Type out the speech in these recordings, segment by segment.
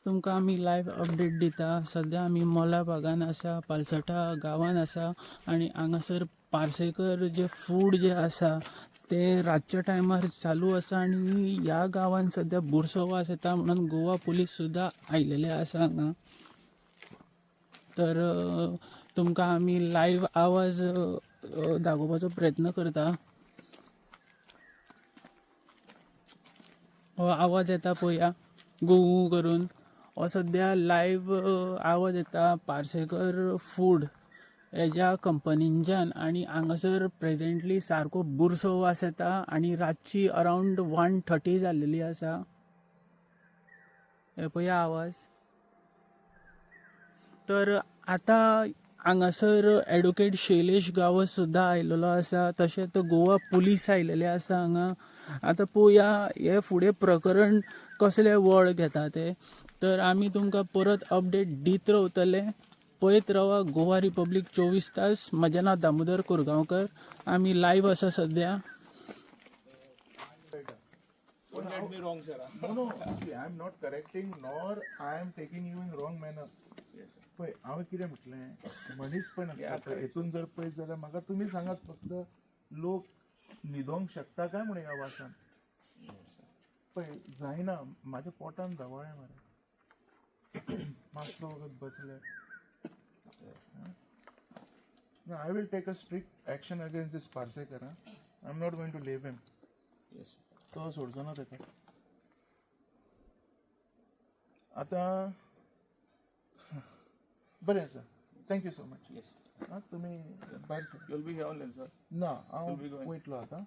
तुमकां आमी live update दिता. सद्या आमी मोला भागान आसा, पालसटा गांवान आसा आनी हांगासर पार्सेकर जे फूड जे आसा ते रातच्या टायमार चालू आसा आनी ह्या गांवान सद्या बुरसो वास येता म्हणून गोवा पुलीस सुद्दां आयलेले आसा हांगा. तर तुमकां आमी लायव्ह आवाज दाखोवपाचो प्रयत्न करता. हो आवाज येता पळया गू करून, हो सद्या लायव्ह आवाज येता पार्सेकर फूड हेज्या कंपनींच्यान आनी हांगासर प्रेझेंटली सारको बुरसो वास येता आनी रातची अरावंड 1:30 जाल्लेली आसा. हे पळया आवाज. तर आतां हांगासर ॲडवोकेट शैलेश गावस सुद्दां आयलेलो आसा, तशेंच गोवा पुलीस आयलेले आसा हांगा. आतां पळोवया हे फुडें प्रकरण कसलें वळ घेता ते. तर आमी तुमकां परत अपडेट दित रावतले. पळयत रावा गोवा रिपब्लीक 24 तास. म्हजें नांव दामोदर कोरगांवकर. आमी लायव्ह आसा सद्या. Don't get me wrong, sir. No, see, I am not correcting nor I am taking you in wrong manner. Yes, sir. पळय हांवें कितें म्हटलें मनीस पण आसता हेतून जर पळयत जाल्यार म्हाका तुमी सांगात फक्त लोक न्हिदोंक शकता काय म्हणून ह्या वासान पळय जायना म्हाज्या पोटान धवळ्ळें मरे मातसो वगत बसले I will take a strict action against this Parsekar I am not going to leave him Yes. तो सोडचो ना ताका आतां बरें आसा थँक्यू सो मच Yes. आं तुमी भायर sir You'll be here only, sir. ना हांव You'll be going. वयतलो आतां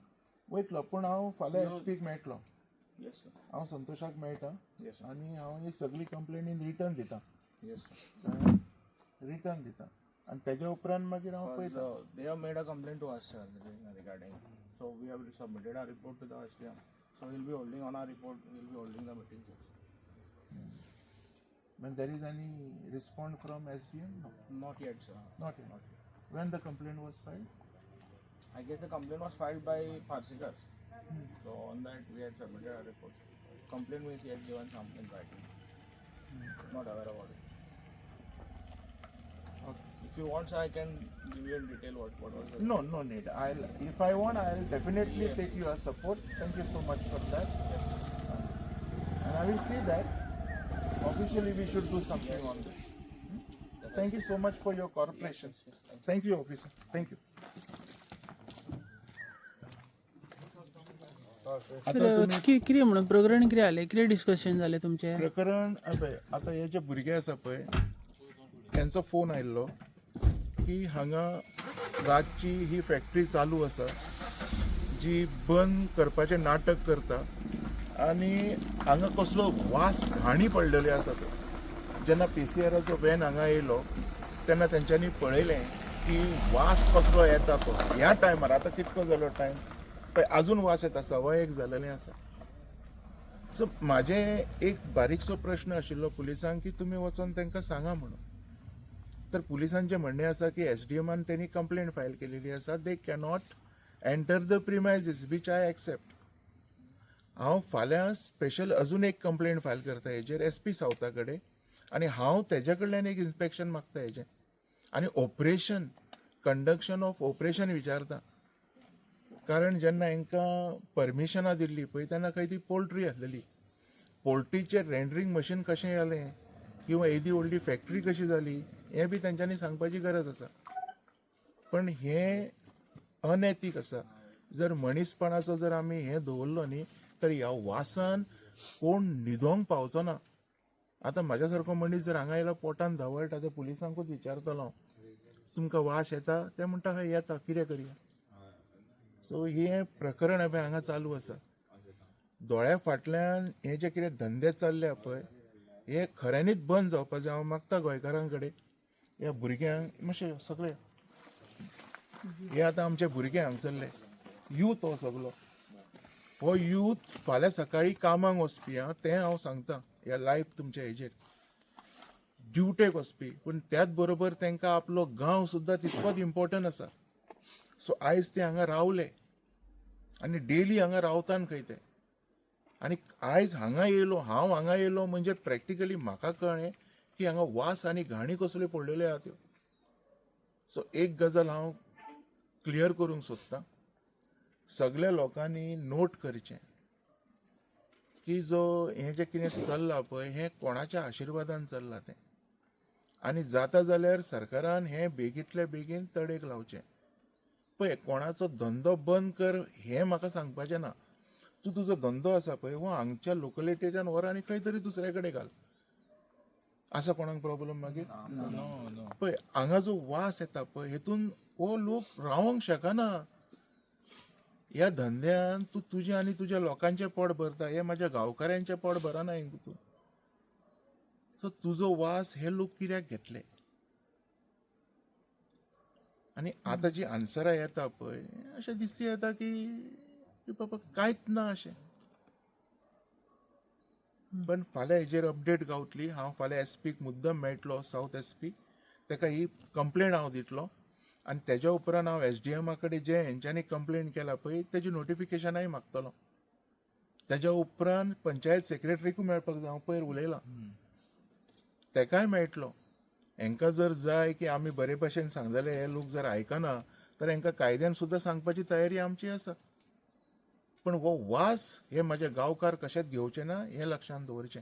वयतलो पूण हांव फाल्यां You- एसपीक मेळटलो Yes, sir. हांव संतोशाक मेळटा Yes, sir. आनी हांव ही सगळी कंप्लेन इन रिटर्न दिता Yes, sir. रिटर्न दिता आनी तेज्या उपरांत मागीर हांव Because पळयता they have made a complaint to us, sir, regarding. So we have submitted our report to the SDM. So he'll be holding on our report. He'll be holding the meeting, sir. when there is any response from SDM no Not yet, sir. not yet Not yet. when the complaint was filed I guess the complaint was filed by Parsikar. So on that we had submitted our report. Complaint means he had given something in writing. Not aware about it. okay. If you want, sir, I can give you in detail what was the. no no need I'll if I want I'll definitely Yes. take your support thank you so much for that and I will see that officially we should do something on this thank you so much for your cooperation Yes, thank you officer thank you कितें म्हणून प्रकरण कितें जालें, कितें discussion जालें तुमचें? प्रकरण पळय आतां हे जे भुरगे आसा पळय त्यांचो फोन आयिल्लो की हांगा रातची ही फॅक्टरी चालू आसा जी बंद करपाचें नाटक करता आनी हांगा कसलो वास घाणी पडलेली आसा तो जेन्ना पीसीआराचो वॅन हांगा येयलो तेन्ना तेंच्यांनी पळयलें की वास कसलो येता तो ह्या टायमार आतां कितको जालो टायम पळय अजून वास येता 1:15 जालेलें आसा सो म्हाजे एक बारीकसो प्रश्न आशिल्लो पुलिसांक की तुमी वचोन तांकां सांगा म्हणून तर पुलिसांचें म्हणणें आसा की एसडीएमान तेणी कंप्लेंट फायल केलेली आसा they cannot enter the premises which I accept हांव फाल्यां स्पेशल अजून एक कंप्लेंट फायल करता हेजेर एसपी सावथा कडेन आनी हांव तेजे कडल्यान एक इन्स्पेक्शन मागता हेजें आनी ऑपरेशन कंडक्शन ऑफ ऑपरेशन विचारता कारण जेन्ना हांकां परमिशनां दिल्ली पळय तेन्ना खंय ती पोल्ट्री आसलेली पोल्ट्रीचें रेंडरींग मशीन कशें जालें किंवा एदी व्हडली फॅक्टरी कशी जाली हें बी तेंच्यांनी सांगपाची गरज आसा पण हें अनैतीक आसा जर मनीसपणाचो जर आमी हें दवरलो न्ही तर ह्या वासान कोण न्हिदोंक पावचो ना आतां म्हाज्या सारको मनीस जर हांगा येयलो पोटान धवळटा ते पुलिसांकूच विचारतलो हांव तुमकां वास येता ते म्हणटा हय येता कितें करया सो हें प्रकरण हांवें हांगा चालू आसा दोळ्या फाटल्यान हे जे कितें धंदे चल्ल्या पळय हे खऱ्यांनीच बंद जावपाक जाय हांव मागता गोंयकारां कडेन ह्या भुरग्यांक मातशें सगळे हे आतां आमचे भुरगे हांगसरले यूथ हो सगळो हो यूथ फाल्यां सकाळीं कामाक वचपी आं तें हांव सांगता ह्या लायव्ह तुमच्या हेजेर ड्युटेक वचपी पूण त्याच बरोबर तांकां आपलो गांव सुद्दां तितकोच इम्पॉर्टंट आसा सो आयज ते हांगा रावले आनी डेली हांगा रावतान खंय ते आणि आयज हांगा येयलो, हांव हांगा येयलो म्हणजे प्रॅक्टिकली म्हाका कळ्ळें की हांगा वास आनी घाणी कसल्यो पडलेल्यो आहा त्यो. सो एक गजाल हांव क्लियर करूंक सोदतां, सगळ्या लोकांनी नोट करचें की जो हें जें कितें चल्लां पळय हें कोणाच्या आशिर्वादान चल्लां तें, आनी जाता जाल्यार सरकारान हें बेगींतल्या बेगीन तडेक लावचें. पळय कोणाचो धंदो बंद कर हें म्हाका सांगपाचें ना. तूं तुजो धंदो आसा पळय हो हांगच्या लोकलिटींतल्यान व्हर आनी खंय तरी दुसरे कडेन घाल. आसा कोणाक प्रॉब्लम मागीर? पळय हांगा जो वास येता पळय हेतून हो लोक रावंक शकना. ह्या धंद्यान तूं तुजें आनी तुज्या लोकांचें पोट भरता, हे म्हाज्या गांवकाऱ्यांचें पोट भरना हितून. सो तुजो वास हे लोक कित्याक घेतले? आनी आतां जी आन्सरां येता पळय अशें दिसती येता की बाबा कांयच ना अशें. पण फाल्यां हेजेर अपडेट गावतली. हांव फाल्यां एसपीक मुद्दम मेळटलो, सावथ एसपी, ताका ही कंप्लेंट हांव दितलो आनी तेज्या उपरांत हांव एसडीएमा कडेन जे हेंच्यांनी कंप्लेंट केला पळय तेजी नोटिफिकेशनाय मागतलो. तेज्या उपरांत पंचायत सेक्रेटरीकूय मेळपाक जाय. हांव पयर उलयलां, तेकाय मेळटलो. हेंकां जर जाय की आमी बरे भशेन सांगलेले हे लोक जर आयकना तर हेंकां कायद्यान सुद्दां सांगपाची तयारी आमची आसा. पण हो वास हे म्हाजे गांवकार कशेंच घेवचे ना हें लक्षांत दवरचें.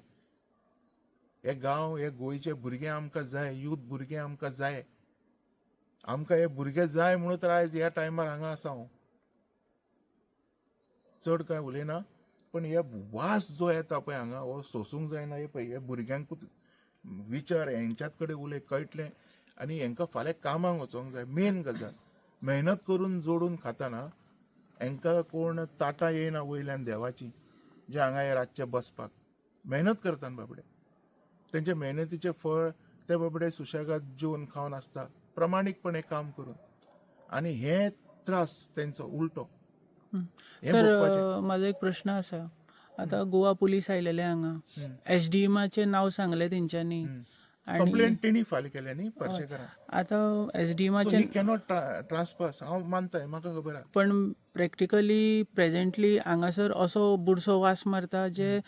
हे गांव हे गोंयचे भुरगे आमकां जाय, यूथ भुरगे आमकां जाय. आमकां हे भुरगे जाय म्हणून तर आयज ह्या टायमार हांगा आसा हांव. चड कांय उलयना, पण हे वास जो येता पळय हांगा हो सोसूंक जायना. हे पळय हे भुरग्यांकूच विचार, हेंच्यात कडेन उलय, कळटलें. आनी हेंकां फाल्यां कामाक वचोंक जाय. मेन गजाल मेहनत करून जोडून खाताना हेंकां कोण ताटां येयना वयल्यान देवाची, जे हांगा हे रातचे बसपाक मेहनत करता बाबडे. तेंचे मेहनतीचें फळ ते बाबडे सुशेगाद जेवन खावन आसता, प्रामाणीकपणे काम करून. आनी हे त्रास तेंचो उलटो हे सर भोगपाचे. माझा एक प्रश्न असा, आता गोवा पोलीस आयलेले हांगा, एसडीएमाचे नाव सांगले तेंच्यांनी आणि कंप्लेंट तेणी फायल केल्या न्ही पर्शेकारान. आता सो एसडीएमाचे ही कॅनॉट ट्रान्सपास. हांव मानताय, म्हाका खबर आहा. पण प्रॅक्टिकली प्रेझेंटली हांगासर असो बुरसो वास मारता जे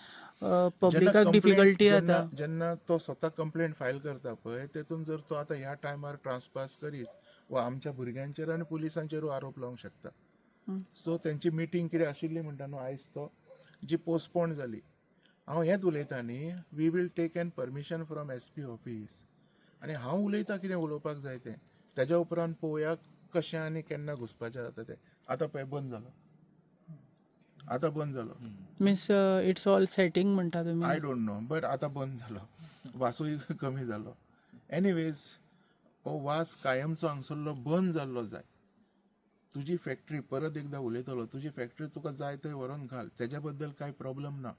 पब्लिकाक डिफिकल्टी जेन्ना जाता. जेन्ना तो स्वता कंप्लेंट फायल करता पळय तेतून जर तो आतां ह्या टायमार ट्रान्सपास करीत वा आमच्या भुरग्यांचेर आनी पुलिसांचेरूय आरोप लावंक शकता. सो तेंची मिटींग कितें आशिल्ली म्हणटा न्हू आयज तो, जी पोस्टपोन जाली. हांव हेंच उलयतां न्ही, we will take an permission from SP office. आनी हांव उलयतां कितें उलोवपाक जाय तें. तेज्या उपरांत पळोवया कशें आनी केन्ना घुसपाचें जाता तें. आतां पळय बंद जालो, आतां बंद जालो. मीन्स इट्स ऑल सेटिंग म्हणटा तुमी. आय डोंट नो, बट आतां बंद जालो. वासूय कमी जालो. एनीवेज हो वास कायमचो हांगसरलो बंद जाल्लो जाय. तुजी फॅक्टरी, परत एकदां उलयतलो, तुजी फॅक्टरी तुका जाय थंय व्हरोन घाल, तेज्या बद्दल कांय प्रॉब्लेम ना.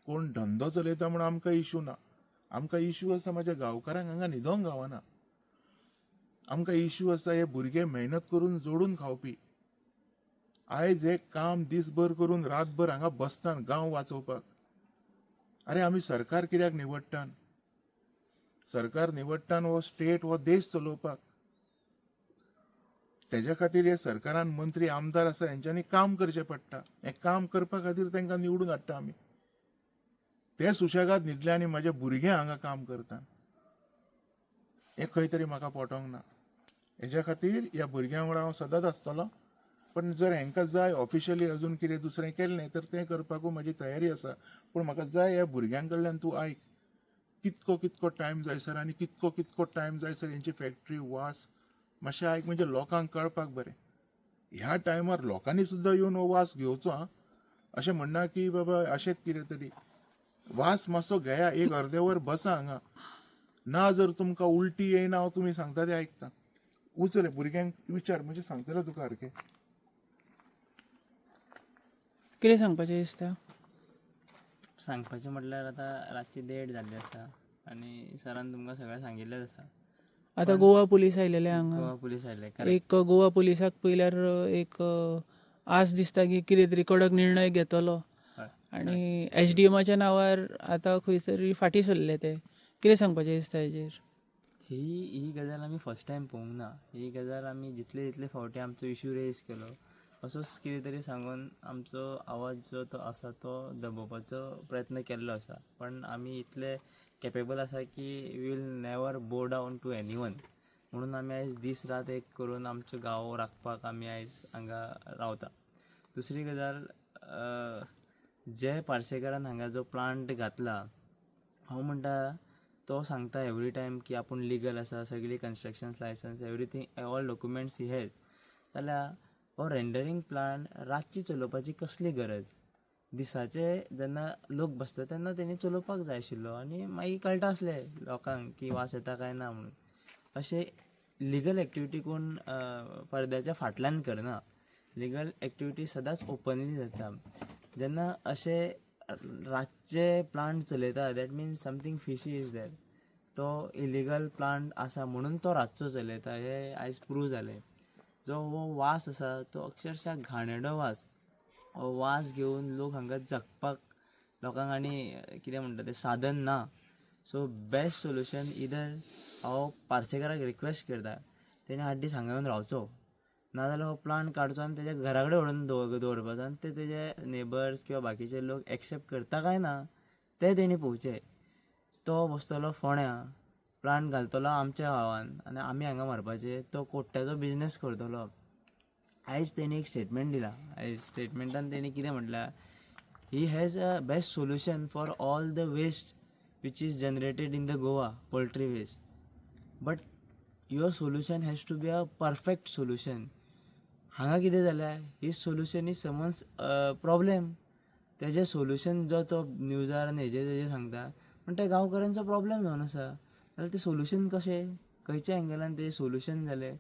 कोण धंदो चलयता म्हणून आमकां इश्यू ना. आमकां इश्यू आसा म्हाज्या गांवकारांक हांगा न्हिदोंक गावना. आमकां इश्यू आसा हे भुरगे मेहनत करून जोडून खावपी. आयज हे काम दीसभर करून रातभर हांगा बसता गांव वाचोवपाक. अरे आमी सरकार कित्याक निवडटात? सरकार निवडटात हो स्टेट हो देश चलोवपाक. तेज्या खातीर हे सरकारान मंत्री आमदार आसा हेंच्यांनी काम करचें पडटा. हें काम करपा खातीर तांकां निवडून हाडटा आमी. ते सुशेगाद न्हिदले आनी म्हाजे भुरगे हांगा काम करता. हें खंय तरी म्हाका पटोंक ना. हेज्या खातीर ह्या भुरग्यां वांगडा हांव सदांच आसतलों. पण जर हेंकां जाय ऑफिशियली अजून कितें दुसरें केल्लें तर तें करपाकूय म्हाजी तयारी आसा. पूण म्हाका जाय ह्या भुरग्यां कडल्यान तूं आयक, कितको कितको टायम जायसर आनी कितको कितको टायम जायसर हेंची फॅक्टरी वास मातशें आयक म्हणजे लोकांक कळपाक बरें. ह्या टायमार लोकांनी सुद्दां येवन हो वास घेवचो आं. अशें म्हणना की बाबा अशेंच कितें तरी. वास मातसो घेया, एक अर्दे वर बसा हांगा. ना जर तुमकां उलटी येयना हांव तुमी सांगता तें आयकता. उचल भुरग्यांक विचार, म्हणजे सांगतलो तुका सारकें. कितें सांगपाचें दिसता? सांगपाचें म्हटल्यार आतां रातची 1:30 जाल्ली आसा आनी सरान तुमकां सगळें सांगिल्लेंच आसा. आता गोवा पोलीस आयलेले हांगा, गोवा पुलीस आयले. एक गोवा पोलिसाक पयल्यार एक आस दिसता की कितें तरी कडक निर्णय घेतलो. हय. आनी एसडीएमाच्या नांवार आतां खंय तरी फाटीं सरले ते. कितें सांगपाचें दिसता हेजेर? ही गजाल आमी फर्स्ट टायम पळोवंक ना. ही गजाल आमी जितले फावटी आमचो इश्यू रेज केलो असोच कितें तरी सांगून आमचो आवाज जो तो आसा तो दबोवपाचो प्रयत्न केल्लो आसा, पण आमी इतले कॅपेबल आसा की वील नेवर बो डावन टू एनी वन. म्हणून आमी आयज दीस रात एक करून आमचो गांव राखपाक आमी आयज हांगा रावता. दुसरी गजाल, जे पार्सेकारान हांगा जो प्लांट घातला, हांव म्हणटा तो सांगता एवरी टायम की आपूण लिगल आसा, सगळी construction licence everything all documents he has, जाल्यार हो रेंडरींग प्लांट रातची चलोवपाची कसली गरज? दिसाचे जेन्ना लोक बसता तेन्ना तेणी चलोवपाक जाय आशिल्लो आनी मागीर कळटा आसलें लोकांक की वास येता काय ना म्हणून. अशें लिगल एक्टिविटी कोण पडद्याच्या फाटल्यान करना. लिगल एक्टिविटी सदांच ओपनली जाता. जेन्ना अशे रातचे प्लांट चलयता that means something fishy is there. तो इलिगल प्लांट आसा म्हणून तो रातचो चलयता, हें आयज प्रूव जालें. जो हो वास आसा तो अक्षरशा घाणेरडो वास. हो वास घेवन लोक हांगा जगपाक लोकांक आनी कितें म्हणटा तें साधन ना. सो बेस्ट सोल्युशन इदर हांव पार्सेकाराक रिक्वेस्ट करता तेणे 8 दीस हांगा येवन रावचो, नाजाल्यार हो प्लांट काडचो आनी तेज्या घरा कडेन व्हरून दवरपाचो आनी ते तेजे नेबर्स किंवा बाकीचे लोक एक्सेप्ट करता काय ना ते तेणी पळोवचें. तो बसतलो फोण्या, प्लांट घालतलो आमच्या गांवान आनी आमी हांगा मारपाचे, तो कोट्ट्याचो बिजनेस करतलो. आयज तेणी एक स्टेटमेंट दिला. आयज स्टेटमेंटान तेणी कितें म्हटलां, he has a best solution for all the waste which is generated in the Goa, poultry waste, but your solution has to be a perfect solution. हांगा कितें जाल्यार ही सोल्युशन इज समज प्रॉब्लेम, तेजें सोल्युशन जो तो न्यूजार आनी हेजेर सांगता, पण त्या गांवकारांचो प्रॉब्लेम जावन आसा, जाल्यार तें सोल्युशन कशें, खंयच्या एंगलान तें सोल्युशन जालें?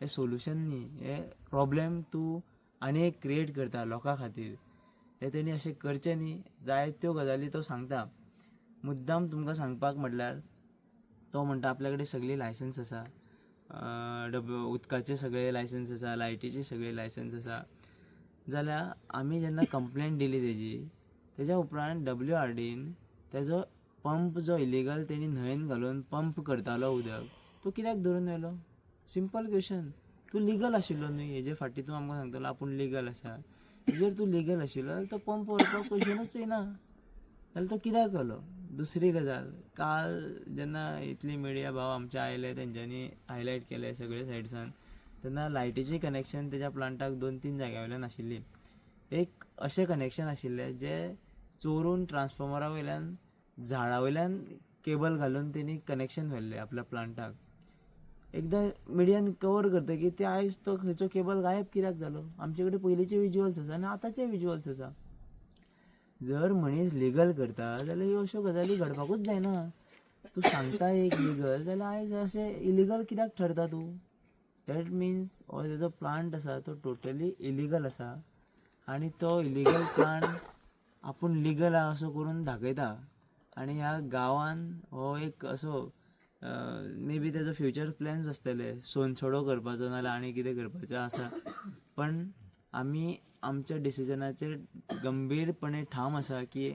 हें सोल्युशन न्ही, हें प्रॉब्लेम तूं आनी एक क्रिएट करता लोकां खातीर. हें तेणी अशें करचें न्ही. जायत्यो गजाली तो सांगता. मुद्दाम तुमकां सांगपाक म्हटल्यार तो म्हणटा आपल्या कडेन सगळी लायसन्स आसा, उदकाचे सगळे लायसन्स आसा, लायटीचे सगळे लायसन्स आसा. जाल्यार आमी जेन्ना कंप्लेंट दिली तेज्या उपरांत WRDन तेजो पंप जो इलिगल तेणी न्हंयेन घालून पंप करतालो उदक, तो कित्याक धरून व्हेलो? Simple question. तूं लिगल आशिल्लो न्ही, हेजे फाटीं तूं आमकां सांगतलो आपूण लिगल आसा. जर तूं लिगल आशिल्लो जाल्यार तो पंप व्हरपाक क्वेश्चनूच येना, जाल्यार तो कित्याक व्हेलो? दुसरी गजाल, काल जेन्ना इतली मिडिया भाव आमचे आयले, तेंच्यांनी हायलायट केले सगळे सायड्सान, तेन्ना लायटीची कनेक्शन तेज्या प्लांटाक 2-3 जाग्या वयल्यान आशिल्ली. एक अशें कनेक्शन आशिल्लें जे चोरून ट्रान्सफॉर्मरा वयल्यान झाडा वयल्यान केबल घालून तेणी कनेक्शन व्हेल्लें आपल्या प्लांटाक. एकदां मिडियान कवर करता की ते आयज तो खंयचो केबल गायब कित्याक जालो. आमचे कडेन पयलींचे विज्युअल्स आसा आनी आतांचे विज्युअल्स आसा. जर मनीस लिगल करता जाल्यार ह्यो अश्यो गजाली घडपाकूच जायना. तूं सांगता एक लिगल, जाल्यार आयज अशें इलिगल कित्याक ठरता तूं? दॅट मिन्स हो तेजो प्लांट आसा तो टोटली इलिगल आसा आनी तो इलिगल प्लांट आपूण लिगल आहा असो करून दाखयता. आनी ह्या गांवान हो एक असो मे बी तेजो फ्युचर प्लॅन्स आसतले, सोनसोडो करपाचो नाल्यार आनी कितें करपाचें आसा, पण आमी आमच्या डिसिजनाचेर गंभीरपणे ठाम आसा की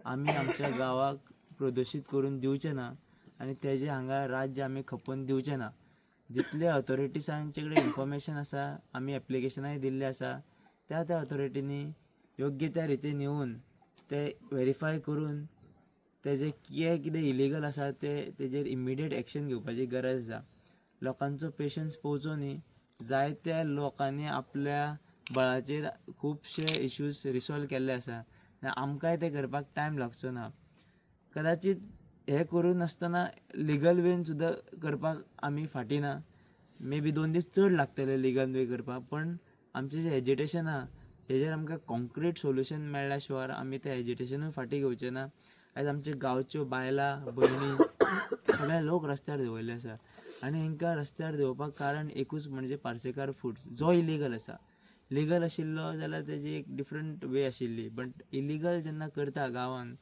आमी आमच्या गांवाक प्रदूशीत करून दिवचें ना आनी तेजें हांगा राज्य आमी खपोवन दिवचें ना. जितले ऑथॉरिटीजांचे कडेन इन्फॉर्मेशन आसा, आमी एप्लिकेशनाय दिल्ले आसा, त्या ऑथॉरिटीनी योग्य त्या रितीन येवन ते व्हेरीफाय करून तेजें कितें इलिगल आसा तेजेर इमिडिएट एक्शन घेवपाची गरज आसा. लोकांचो पेशन्स पळोवचो न्ही. जायत्या लोकांनी आपल्या बळाचेर खुबशे इश्यूज रिसॉल्व केल्ले आसा, आमकांय ते करपाक टायम लागचो ना. कदाचित हें करून नासतना लिगल वेन सुद्दां करपाक आमी फाटीं ना. मे बी 2 दीस चड लागतले लिगल वे करपाक, पण आमचें जें एजिटेशन आहा हेजेर आमकां कॉन्क्रीट सोल्युशन मेळ्ळ्या शिवाय आमी तें एजिटेशनूय फाटीं घेवचें ना. आयज आमच्या गांवच्यो बायलां भयणी सगळे लोक रस्त्यार देंवयल्ले आसा आनी हांकां रस्त्यार देंवोवपाक कारण एकूच म्हणजे पार्सेकार फूड्स, जो इलिगल आसा. लिगल आशिल्लो जाल्यार तेजी एक डिफरंट वे आशिल्ली, बट इलिगल जेन्ना करता गांवान,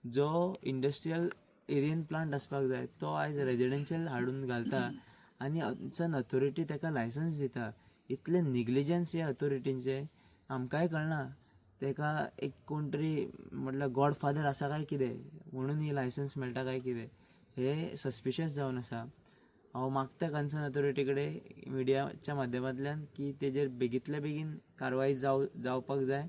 जो इंडस्ट्रियल एरियेन प्लांट आसपाक जाय तो आयज रेजिडेन्शियल हाडून घालता आनी ऑथॉरिटी ताका लायसन्स दिता. इतले निग्लिजन्स ह्या ऑथॉरिटींचे आमकांय कळना. ताका एक कोण तरी म्हटल्यार गॉडफादर आसा काय कितें म्हणून ही लायसन्स मेळटा काय कितें, हे सस्पिशियस जावन आसा. हांव मागता कन्सर्न अथॉरिटी कडेन मिडियाच्या माध्यमांतल्यान की तेजेर बेगींतल्या बेगीन कारवाय जावपाक जाय.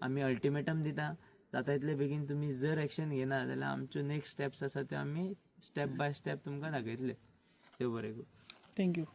आमी अल्टिमेटम दिता, जाता तितले बेगीन तुमी जर एक्शन घेना जाल्यार आमच्यो नेक्स्ट स्टेप्स आसा त्यो आमी स्टेप बाय स्टेप तुमकां दाखयतले. देव बरें करूं. थँक्यू.